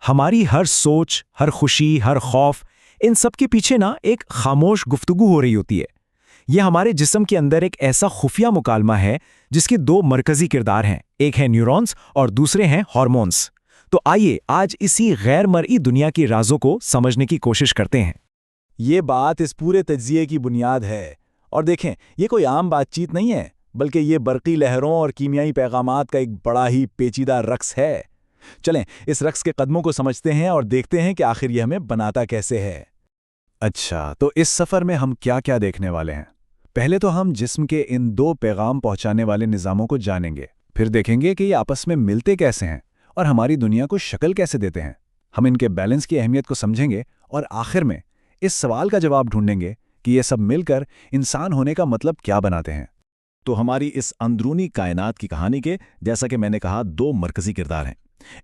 ہماری ہر سوچ، ہر خوشی، ہر خوف، ان سب کے پیچھے ایک خاموش گفتگو ہو رہی ہوتی ہے۔ یہ ہمارے جسم کے اندر ایک ایسا خفیہ مکالمہ ہے جس کے دو مرکزی کردار ہیں، ایک ہے نیورونز اور دوسرے ہیں ہارمونز۔ تو آئیے آج اسی غیر مرئی دنیا کے رازوں کو سمجھنے کی کوشش کرتے ہیں۔ یہ بات اس پورے تجزیے کی بنیاد ہے، اور دیکھیں یہ کوئی عام بات چیت نہیں ہے، بلکہ یہ برقی لہروں اور کیمیائی پیغامات کا ایک بڑا ہی پیچیدہ رقص ہے۔ چلیں اس رقص کے قدموں کو سمجھتے ہیں اور دیکھتے ہیں کہ آخر یہ ہمیں بناتا کیسے ہے۔ اچھا، تو اس سفر میں ہم کیا کیا دیکھنے والے ہیں؟ پہلے تو ہم جسم کے ان دو پیغام پہنچانے والے نظاموں کو جانیں گے، پھر دیکھیں گے کہ یہ آپس میں ملتے کیسے ہیں اور ہماری دنیا کو شکل کیسے دیتے ہیں۔ ہم ان کے بیلنس کی اہمیت کو سمجھیں گے اور آخر میں اس سوال کا جواب ڈھونڈیں گے کہ یہ سب مل کر انسان ہونے کا مطلب کیا بناتے ہیں۔ تو ہماری اس اندرونی کائنات کی کہانی کے، جیسا کہ میں نے کہا، دو مرکزی کردار ہیں۔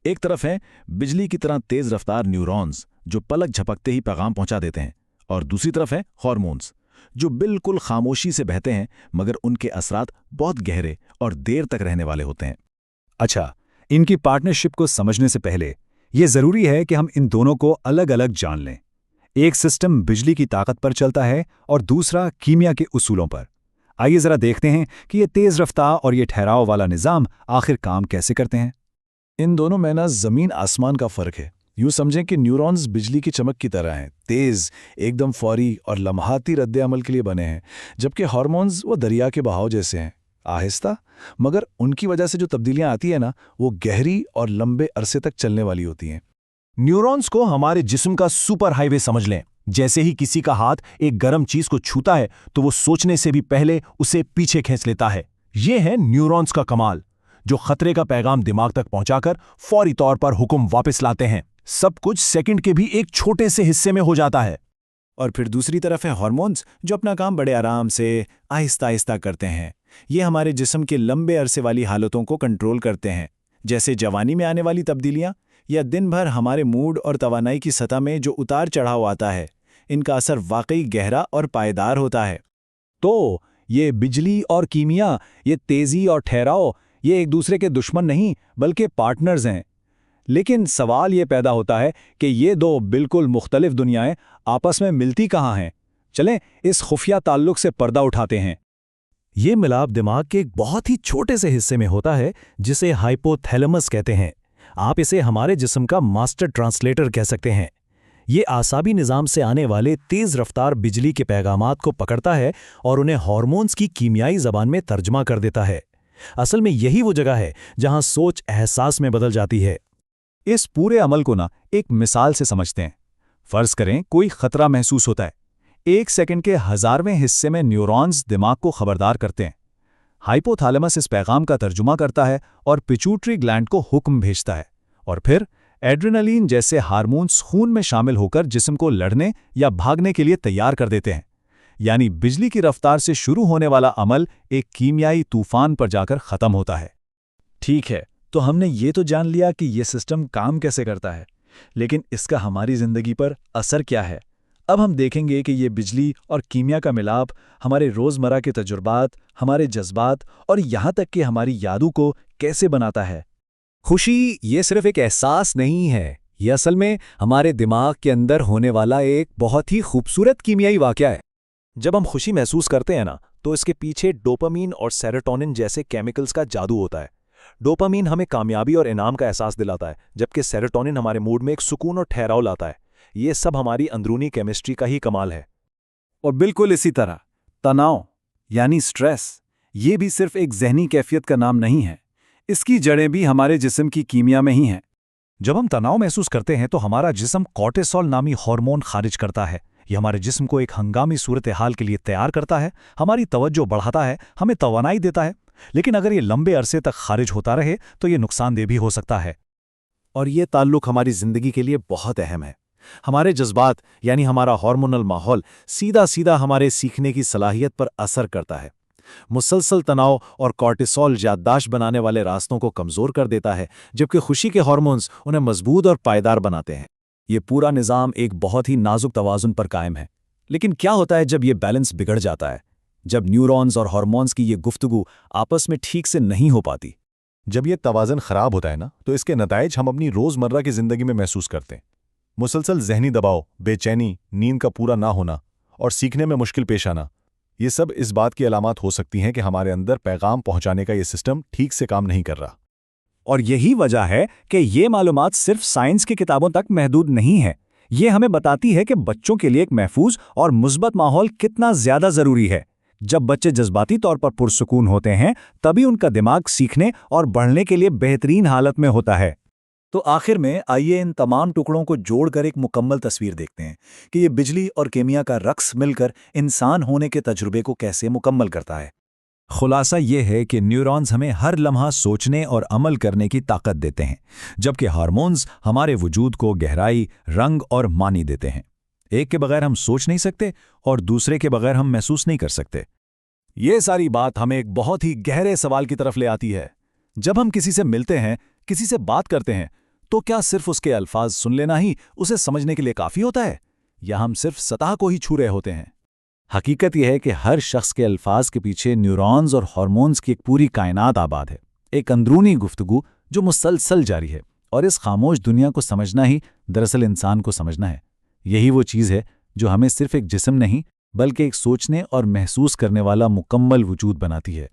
ایک طرف ہیں بجلی کی طرح تیز رفتار نیورونز جو پلک جھپکتے ہی پیغام پہنچا دیتے ہیں، اور دوسری طرف ہیں ہارمونز جو بالکل خاموشی سے بہتے ہیں، مگر ان کے اثرات بہت گہرے اور دیر تک رہنے والے ہوتے ہیں۔ اچھا، ان کی پارٹنرشپ کو سمجھنے سے پہلے یہ ضروری ہے کہ ہم ان دونوں کو الگ الگ جان لیں۔ ایک سسٹم بجلی کی طاقت پر چلتا ہے اور دوسرا کیمیا کے اصولوں پر۔ آئیے ذرا دیکھتے ہیں کہ یہ تیز رفتار اور یہ ٹھہراؤ والا نظام آخر کام کیسے کرتے ہیں۔ ان دونوں میں زمین آسمان کا فرق ہے۔ یوں سمجھیں کہ نیورونز بجلی کی چمک کی طرح ہیں، تیز، ایک دم فوری اور لمحاتی رد عمل کے لیے بنے ہیں، جبکہ ہارمونز وہ دریا کے بہاؤ جیسے ہیں، آہستہ، مگر ان کی وجہ سے جو تبدیلیاں آتی ہیں وہ گہری اور لمبے عرصے تک چلنے والی ہوتی ہیں۔ نیورونز کو ہمارے جسم کا سپر ہائی وے سمجھ لیں۔ جیسے ہی کسی کا ہاتھ ایک گرم چیز کو چھوتا ہے تو وہ سوچنے سے بھی پہلے اسے پیچھے کھینچ لیتا ہے۔ یہ ہے نیورونز کا کمال، جو خطرے کا پیغام دماغ تک پہنچا کر فوری طور پر حکم واپس لاتے ہیں۔ سب کچھ سیکنڈ کے بھی ایک چھوٹے سے حصے میں ہو جاتا ہے۔ اور پھر دوسری طرف ہے ہارمونز جو اپنا کام بڑے آرام سے آہستہ آہستہ کرتے ہیں۔ یہ ہمارے جسم کے لمبے عرصے والی حالتوں کو کنٹرول کرتے ہیں، جیسے جوانی میں آنے والی تبدیلیاں یا دن بھر ہمارے موڈ اور توانائی کی سطح میں جو اتار چڑھاؤ آتا ہے۔ ان کا اثر واقعی گہرا اور پائیدار ہوتا ہے۔ تو یہ بجلی اور کیمیا، یہ تیزی اور ٹھہراؤ، یہ ایک دوسرے کے دشمن نہیں بلکہ پارٹنرز ہیں۔ لیکن سوال یہ پیدا ہوتا ہے کہ یہ دو بالکل مختلف دنیایں آپس میں ملتی کہاں ہیں؟ چلیں اس خفیہ تعلق سے پردہ اٹھاتے ہیں۔ یہ ملاپ دماغ کے ایک بہت ہی چھوٹے سے حصے میں ہوتا ہے جسے ہائپو تھیلیمس کہتے ہیں۔ آپ اسے ہمارے جسم کا ماسٹر ٹرانسلیٹر کہہ سکتے ہیں۔ یہ اعصابی نظام سے آنے والے تیز رفتار بجلی کے پیغامات کو پکڑتا ہے اور انہیں ہارمونز کی کیمیائی زبان میں ترجمہ کر دیتا ہے۔ اصل میں یہی وہ جگہ ہے جہاں سوچ احساس میں بدل جاتی ہے۔ اس پورے عمل کو ایک مثال سے سمجھتے ہیں۔ فرض کریں کوئی خطرہ محسوس ہوتا ہے، ایک سیکنڈ کے 1000ویں حصے میں نیورونز دماغ کو خبردار کرتے ہیں۔ ہائپو تھیلیمس اس پیغام کا ترجمہ کرتا ہے اور پیچوٹری گلینڈ کو حکم بھیجتا ہے، اور پھر ایڈرینالین جیسے ہارمونز خون میں شامل ہو کر جسم کو لڑنے یا بھاگنے کے لیے تیار کر دیتے ہیں۔ یعنی بجلی کی رفتار سے شروع ہونے والا عمل ایک کیمیائی طوفان پر جا کر ختم ہوتا ہے۔ ٹھیک ہے، تو ہم نے یہ تو جان لیا کہ یہ سسٹم کام کیسے کرتا ہے، لیکن اس کا ہماری زندگی پر اثر کیا ہے؟ اب ہم دیکھیں گے کہ یہ بجلی اور کیمیا کا ملاپ ہمارے روزمرہ کے تجربات، ہمارے جذبات اور یہاں تک کہ ہماری یادوں کو کیسے بناتا ہے۔ خوشی یہ صرف ایک احساس نہیں ہے، یہ اصل میں ہمارے دماغ کے اندر ہونے والا ایک بہت ہی خوبصورت کیمیائی واقعہ ہے۔ جب ہم خوشی محسوس کرتے ہیں تو اس کے پیچھے ڈوپامین اور سیروٹونن جیسے کیمیکلز کا جادو ہوتا ہے۔ ڈوپامین ہمیں کامیابی اور انعام کا احساس دلاتا ہے، جبکہ سیروٹونن ہمارے موڈ میں ایک سکون اور ٹھہراؤ لاتا ہے۔ یہ سب ہماری اندرونی کیمسٹری کا ہی کمال ہے۔ اور بالکل اسی طرح تناؤ یعنی سٹریس، یہ بھی صرف ایک ذہنی کیفیت کا نام نہیں ہے، اس کی جڑیں بھی ہمارے جسم کی کیمیا میں ہی ہیں۔ جب ہم تناؤ محسوس کرتے ہیں تو ہمارا جسم کورٹیسول نامی ہارمون خارج کرتا ہے۔ یہ ہمارے جسم کو ایک ہنگامی صورتحال کے لیے تیار کرتا ہے، ہماری توجہ بڑھاتا ہے، ہمیں توانائی دیتا ہے۔ لیکن اگر یہ لمبے عرصے تک خارج ہوتا رہے تو یہ نقصان دہ بھی ہو سکتا ہے۔ اور یہ تعلق ہماری زندگی کے لیے بہت اہم ہے۔ ہمارے جذبات یعنی ہمارا ہارمونل ماحول سیدھا ہمارے سیکھنے کی صلاحیت پر اثر کرتا ہے۔ مسلسل تناؤ اور کورٹیسول یادداشت بنانے والے راستوں کو کمزور کر دیتا ہے، جبکہ خوشی کے ہارمونز انہیں مضبوط اور پائیدار بناتے ہیں۔ یہ پورا نظام ایک بہت ہی نازک توازن پر قائم ہے۔ لیکن کیا ہوتا ہے جب یہ بیلنس بگڑ جاتا ہے؟ جب نیورونز اور ہارمونز کی یہ گفتگو آپس میں ٹھیک سے نہیں ہو پاتی؟ جب یہ توازن خراب ہوتا ہے نا تو اس کے نتائج ہم اپنی روزمرہ کی زندگی میں محسوس کرتے ہیں۔ مسلسل ذہنی دباؤ، بے چینی، نیند کا پورا نہ ہونا اور سیکھنے میں مشکل پیش آنا، یہ سب اس بات کی علامات ہو سکتی ہیں کہ ہمارے اندر پیغام پہنچانے کا یہ سسٹم ٹھیک سے کام نہیں کر رہا۔ اور یہی وجہ ہے کہ یہ معلومات صرف سائنس کی کتابوں تک محدود نہیں ہے۔ یہ ہمیں بتاتی ہے کہ بچوں کے لیے ایک محفوظ اور مثبت ماحول کتنا زیادہ ضروری ہے۔ جب بچے جذباتی طور پر پرسکون ہوتے ہیں تبھی ان کا دماغ سیکھنے اور بڑھنے کے لیے بہترین حالت میں ہوتا ہے۔ تو آخر میں آئیے ان تمام ٹکڑوں کو جوڑ کر ایک مکمل تصویر دیکھتے ہیں کہ یہ بجلی اور کیمیا کا رقص مل کر انسان ہونے کے تجربے کو کیسے مکمل کرتا ہے۔ خلاصہ یہ ہے کہ نیورونز ہمیں ہر لمحہ سوچنے اور عمل کرنے کی طاقت دیتے ہیں، جبکہ ہارمونز ہمارے وجود کو گہرائی، رنگ اور معنی دیتے ہیں۔ ایک کے بغیر ہم سوچ نہیں سکتے اور دوسرے کے بغیر ہم محسوس نہیں کر سکتے۔ یہ ساری بات ہمیں ایک بہت ہی گہرے سوال کی طرف لے آتی ہے۔ جب ہم کسی سے ملتے ہیں، کسی سے بات کرتے ہیں، تو کیا صرف اس کے الفاظ سن لینا ہی اسے سمجھنے کے لیے کافی ہوتا ہے، یا ہم صرف سطح کو ہی چھو رہے ہوتے ہیں؟ حقیقت یہ ہے کہ ہر شخص کے الفاظ کے پیچھے نیورونز اور ہارمونز کی ایک پوری کائنات آباد ہے، ایک اندرونی گفتگو جو مسلسل جاری ہے، اور اس خاموش دنیا کو سمجھنا ہی دراصل انسان کو سمجھنا ہے۔ یہی وہ چیز ہے جو ہمیں صرف ایک جسم نہیں بلکہ ایک سوچنے اور محسوس کرنے والا مکمل وجود بناتی ہے۔